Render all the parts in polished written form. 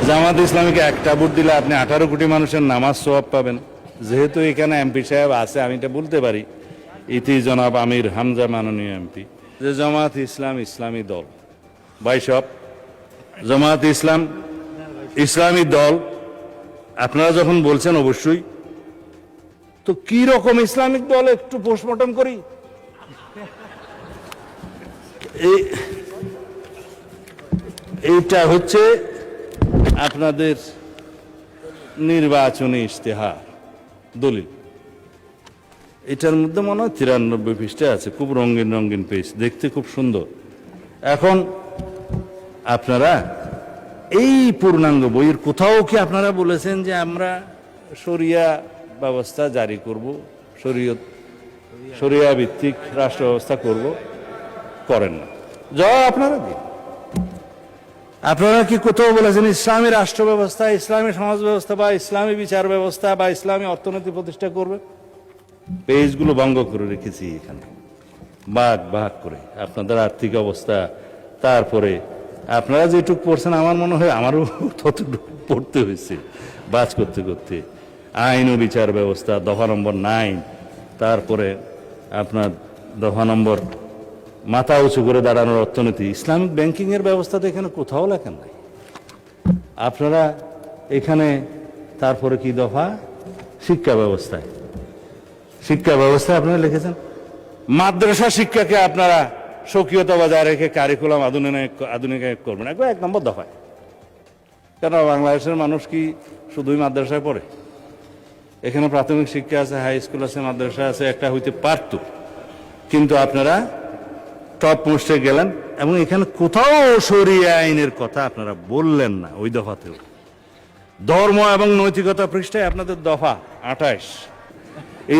জামাত ইসলামীকে একটা ভোট দিলে আপনি 18 কোটি মানুষের নামাজ সওয়াব পাবেন। যেহেতু এখানে এমপি সাহেব আছে, আমি এটা বলতে পারি, ইতি জনাব আমির হামজা মাননীয় এমপি, যে জামাত ইসলাম ইসলামী দল। ভাই সব জামাত ইসলাম ইসলামী দল আপনারা যখন বলছেন, অবশ্যই তো কি রকম ইসলামিক দল একটু পোস্টমর্টম করি। এইটা হচ্ছে আপনাদের নির্বাচনী ইশতেহার দলিল। এটার মধ্যে মনে হয় 93 পৃষ্ঠা আছে, খুব রঙিন রঙিন পেজ, দেখতে খুব সুন্দর। এখন আপনারা এই পূর্ণাঙ্গ বইয়ের কোথাও কি আপনারা বলেছেন যে আমরা শরিয়া ব্যবস্থা জারি করব, শরিয়া ভিত্তিক রাষ্ট্র ব্যবস্থা করব? করেন না। জবাব আপনারা দিন। আপনারা কি কোথাও বলেছেন ইসলামী রাষ্ট্র ব্যবস্থা, ইসলামী সমাজ ব্যবস্থা বা ইসলামী বিচার ব্যবস্থা বা ইসলামী অর্থনীতি প্রতিষ্ঠা করবে? পেজগুলো ভঙ্গ করে রেখেছি এখানে, ভাগ ভাগ করে আপনাদের আর্থিক অবস্থা, তারপরে আপনারা যেটুক পড়ছেন, আমার মনে হয় আমারও ততটুকু পড়তে হয়েছে বাজ করতে করতে। আইন ও বিচার ব্যবস্থা দফা নম্বর 9, তারপরে আপনার দফা নম্বর মাথা উঁচু করে দাঁড়ানোর অর্থনীতি, ইসলামিক ব্যাংকিং এর ব্যবস্থা তো এখানে কোথাও লেখেন নাই আপনারা এখানে। তারপরে কি দফা? শিক্ষা ব্যবস্থায় আপনারা লিখেছেন মাদ্রাসা শিক্ষাকে আপনারা স্বকীয়তা বজায় রেখে কারিকুলাম আধুনিকায়ন করবেন, একবার 1 নম্বর দফায়। কেন বাংলাদেশের মানুষ কি শুধুই মাদ্রাসায় পড়ে? এখানে প্রাথমিক শিক্ষা আছে, হাই স্কুল আছে, মাদ্রাসা আছে, একটা হইতে পারত, কিন্তু আপনারা টপ মোস্টে গেলেন এবং এখানে কোথাও শরিয়া আইনের কথা আপনারা বললেন না। ওই দফাতেও ধর্ম এবং নৈতিকতা পৃষ্ঠায় আপনাদের দফা 28,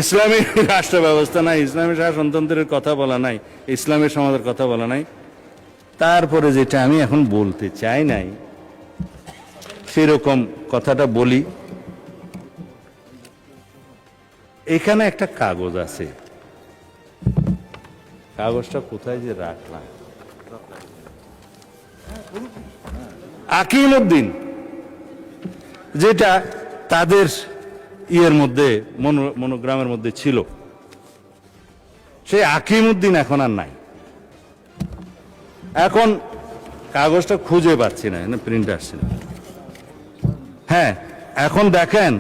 ইসলামী রাষ্ট্র ব্যবস্থা নাই, ইসলামী শাসনতন্ত্রের কথা বলা নাই, ইসলামী সমাজের কথা বলা নাই। তারপরে যেটা আমি এখন বলতে চাই নাই, সেরকম কথাটা বলি। এখানে একটা কাগজ আছে, কাগজটা কোথায় যে রাখলাম, আকিমউদ্দিন, যেটা তাদের ইয়ের মধ্যে মনোগ্রামের মধ্যে ছিল, সেই আকিমউদ্দিন এখন আর নাই। এখন কাগজটা খুঁজে পাচ্ছি না, প্রিন্ট আসছে না। হ্যাঁ, এখন দেখেন,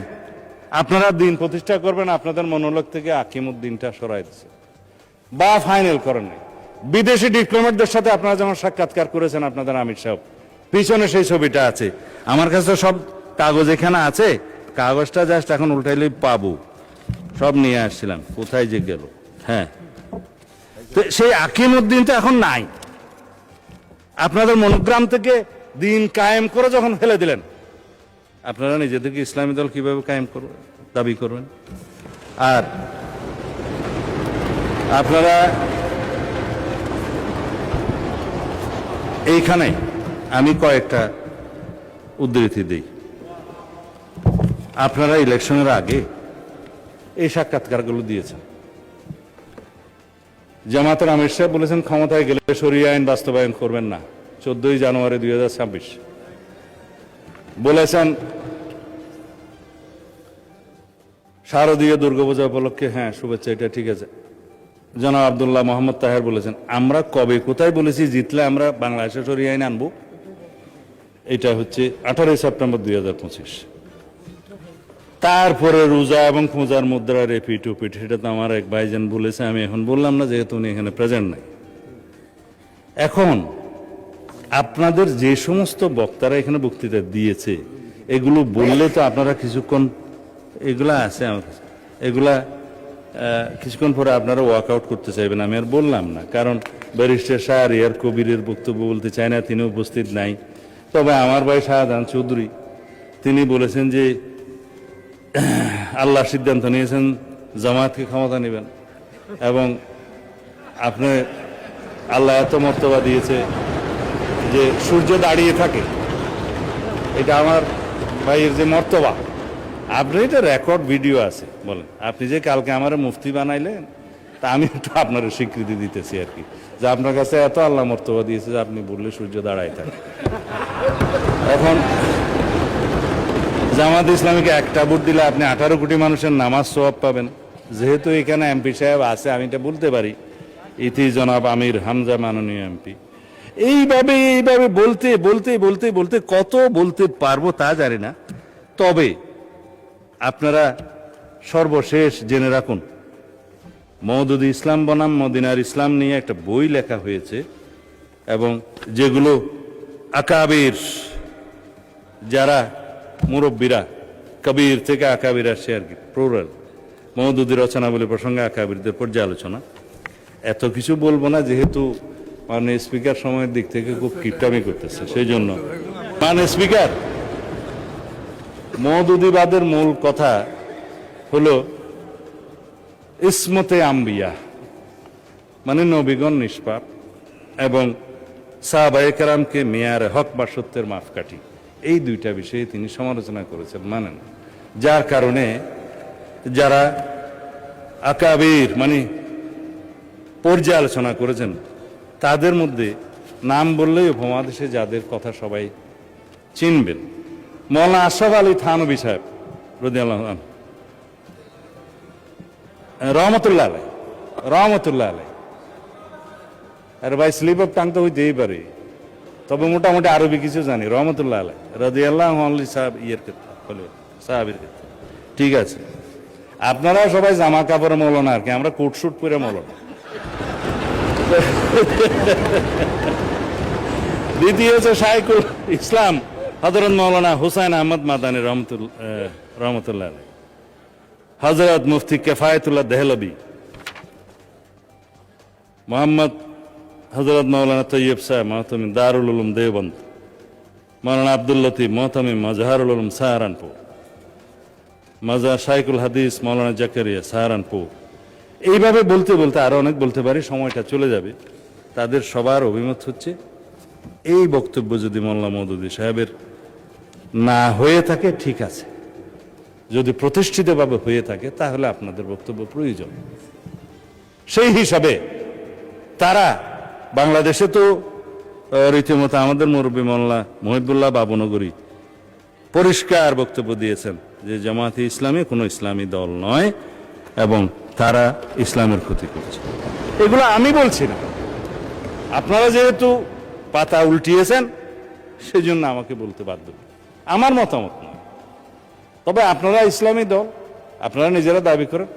আপনারা দিন প্রতিষ্ঠা করবেন, আপনাদের মনোলগ থেকে আকিমউদ্দিনটা সরাই দিচ্ছে বা ফাইনাল করেন নাই। বিদেশি ডিপ্লোম্যাটদের সাথে আপনারা যেমন সাক্ষাৎকার করেছেন আপনাদের আমির সাহেব, পিছনে সেই ছবিটা আছে। আমার কাছে সব কাগজ এখানে আছে, কাগজটা জাস্ট এখন উল্টাইলেই পাবো, সব নিয়ে আসছিলাম, কোথায় যে গেল। হ্যাঁ, তো সেই আকিমউদ্দিনটা এখন নাই। আপনাদের মনোগ্রাম থেকে দিন কায়েম করে যখন ফেলে দিলেন, আপনারা নিজেদেরকে ইসলামী দল কিভাবে কায়েম করবেন, দাবি করবেন? আর আপনারা এইখানে আমি কয়েকটা উদ্ধৃতি দিই। আপনারা ইলেকশনের আগে এই সাক্ষাৎকারগুলো দিয়েছেন। জামাতের আমির সাহেব বলেছেন ক্ষমতায় গেলে শরিয়া আইন বাস্তবায়ন করবেন না, 14 জানুয়ারি 2026। বলেছেন শারদীয় দুর্গাপূজা উপলক্ষে, হ্যাঁ শুভেচ্ছা, এটা ঠিক আছে। জনাব আব্দুল্লাহ মোহাম্মদ তাহের বলেছেন আমরা কবে কোথায় বলেছি জিতলে আমরা বাংলাদেশে শরিয়া আইন আনবো? এটা হচ্ছে 18 সেপ্টেম্বর 2025। তারপরে রোজা এবং পূজার মুদ্রার রিপিট উপিট, সেটা তো আমার এক ভাইজান বলেছে, আমি এখন বললাম না যেহেতু উনি এখানে প্রেজেন্ট নাই। এখন আপনাদের যে সমস্ত বক্তারা এখানে বক্তৃতা দিয়েছে, এগুলো বললে তো আপনারা কিছুক্ষণ, এগুলা আছে আমার কাছে, এগুলা কিছুক্ষণ পরে আপনারা ওয়ার্কআউট করতে চাইবেন। আমি আর বললাম না, কারণ ব্যারিস্টার শাহরিয়ার কবিরের বক্তব্য বলতে চায় না, তিনি উপস্থিত নাই। তবে আমার ভাই শাহজাহান চৌধুরী তিনি বলেছেন যে আল্লাহ সিদ্ধান্ত নিয়েছেন জামায়াতকে ক্ষমতা নেবেন, এবং আপনি আল্লাহ এত মর্তবা দিয়েছে যে সূর্য দাঁড়িয়ে থাকে, এটা আমার ভাইয়ের যে মর্তবা। আপনি এটা রেকর্ড ভিডিও আছে, বলেন আপনি যে কালকে আমার মুফতি বানাইলেন, তা আমি একটু আপনার স্বীকৃতি দিতেছি আর কি, যে আপনার কাছে এত আল্লাহ মর্তবা দিয়েছে যে আপনি বললে সূর্য দাঁড়ায় থাকে। এখন জামাত ইসলামীকে একটা ভোট দিলে আপনি 18 কোটি মানুষের নামাজ সওয়াব পাবেন। যেহেতু এখানে এমপি সাহেব আছে, আমি এটা বলতে পারি, ইতি জনাব আমির হামজা মাননীয় এমপি। এইভাবে বলতে বলতে বলতে বলতে কত বলতে পারবো তা জানি না। তবে আপনারা সর্বশেষ জেনে রাখুন, মওদুদ ইসলাম বনাম মদিনার ইসলাম নিয়ে একটা বই লেখা হয়েছে, এবং যেগুলো আকাবির, যারা মুরব্বীরা, কবির থেকে আকাবির আসছে আর কি, প্লুরাল, মওদুদি রচনাবলী প্রসঙ্গে আকাবিরদের পর্যালোচনা। এত কিছু বলবো না, যেহেতু মাননীয় স্পিকার সময়ের দিক থেকে খুব কিপটামি করতেছে, সেই জন্য। মাননীয় স্পিকার, মওদুদিবাদের মূল কথা হলো ইসমতে আম্বিয়া, মানে নবীগণ নিষ্পাপ এবং সাহাবায়ে কেরামকে মেয়ারে হক বা সত্যের মাপকাঠি, এই দুইটা বিষয়ে তিনি সমালোচনা করেছেন, মানেন। যার কারণে যারা আকাবির মানে পর্যালোচনা করেছেন, তাদের মধ্যে নাম বললেই উপমহাদেশে যাদের কথা সবাই চিনবেন, মৌলানা আশরাফ আলী থানভী সাহেব রাদিয়াল্লাহু আনহু, রহমতুল্লাহ আলাই, রহমতুল্লাহ আলাই। আর ভাই স্লিপ অফ টাং তো হইতেই পারে, তবে মোটামুটি আরবি কিছু জানি। রহমতুল্লাহ আলাই রাদিয়াল্লাহু আনহু সাহেব ইয়ের ক্ষেত্রে, সাহাবীর ক্ষেত্রে। ঠিক আছে, আপনারা সবাই জামা কাপড়ে মৌলানা আর কি, আমরা কোট শুট পরে মৌলানা। দ্বিতীয় হচ্ছে শাইখুল ইসলাম হযরত মৌলানা হুসাইন আহমদ মাদানী রহমতুল্লাহ আলাই, হযরত মুফতি কিফায়াতুল্লাহ দেহলভী, মোহাম্মদ হযরত মৌলানা তৈয়ব সাহেব মহতমিম দারুল উলুম দেওবন্দ, মৌলানা আব্দুল লতিফ মহতমিম মাজহারুল উলুম সাহারানপুর, মাজার শাইখুল হাদিস মৌলানা জাকারিয়া সাহারানপুর। এইভাবে বলতে বলতে আরো অনেক বলতে পারি, সময়টা চলে যাবে। তাদের সবার অভিমত হচ্ছে, এই বক্তব্য যদি মোল্লা মওদুদী সাহেবের না হয়ে থাকে ঠিক আছে, যদি প্রতিষ্ঠিতভাবে হয়ে থাকে তাহলে আপনাদের বক্তব্য প্রয়োজন। সেই হিসাবে তারা বাংলাদেশে তো রীতিমতো আমাদের মুরব্বী মোল্লা মহিবুল্লাহ বাবুনগরী পরিষ্কার বক্তব্য দিয়েছেন যে জামাতে ইসলামী কোনো ইসলামী দল নয় এবং তারা ইসলামের ক্ষতি করছে। এগুলো আমি বলছি না, আপনারা যেহেতু পাতা উল্টিয়েছেন সেজন্য আমাকে বলতে বাধ্য, আমার মতামত নয়। তবে আপনারা ইসলামী দল, আপনারা নিজেরা দাবি করেন,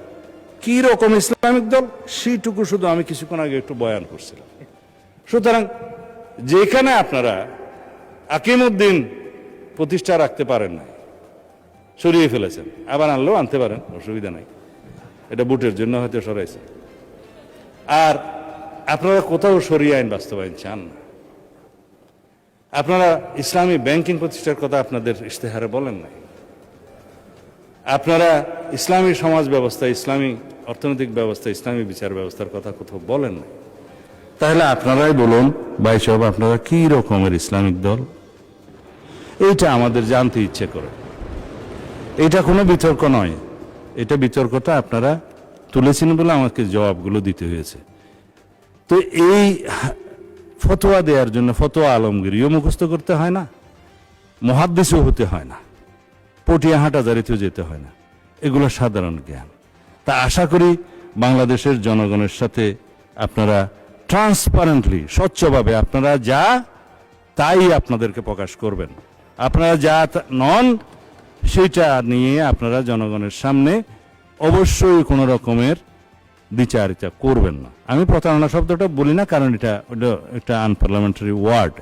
কি রকম ইসলামিক দল সেইটুকু শুধু আমি কিছুক্ষণ আগে একটু বয়ান করছিলাম। সুতরাং যেখানে আপনারা আকিমউদ্দিন প্রতিষ্ঠা রাখতে পারেন না, সরিয়ে ফেলেছেন, আবার আনলেও আনতে পারেন, অসুবিধা নাই, এটা বুটের জন্য হয়তো সরাইছে। আর আপনারা কোথাও সরিয়ে আইন বাস্তবায়ন চান না। আপনারা ইসলামী ব্যাংকিং প্রতিষ্ঠার কথা আপনাদের ইশতেহারে বলেন নাই। আপনারা ইসলামী সমাজ ব্যবস্থা, ইসলামী অর্থনৈতিক ব্যবস্থা, ইসলামী বিচার ব্যবস্থার কথা কোথাও বলেন নাই। তাহলে আপনারাই বলুন ভাই সাহেব, আপনারা কি রকমের ইসলামিক দল? এইটা আমাদের জানতে ইচ্ছে করে। এটা কোনো বিতর্ক নয়, এটা বিতর্কটা আপনারা তুলেছেন বলে আমাকে জবাবগুলো দিতে হয়েছে। তো এই ফতোয়া দেওয়ার জন্য ফতোয়া আলমগীরিও মুখস্থ করতে হয় না, মুহাদ্দিসও হতে হয় না, পটিয়া হাটাজারিতেও যেতে হয় না, এগুলো সাধারণ জ্ঞান। তা আশা করি বাংলাদেশের জনগণের সাথে আপনারা ট্রান্সপারেন্টলি, স্বচ্ছভাবে আপনারা যা তাই আপনাদেরকে প্রকাশ করবেন। আপনারা যা নন সেটা নিয়ে আপনারা জনগণের সামনে অবশ্যই কোনো রকমের দ্বিচারিতা করবেন না। আমি প্রতারণা শব্দটা বলি না, কারণ এটা একটা আনপার্লামেন্টারি ওয়ার্ড।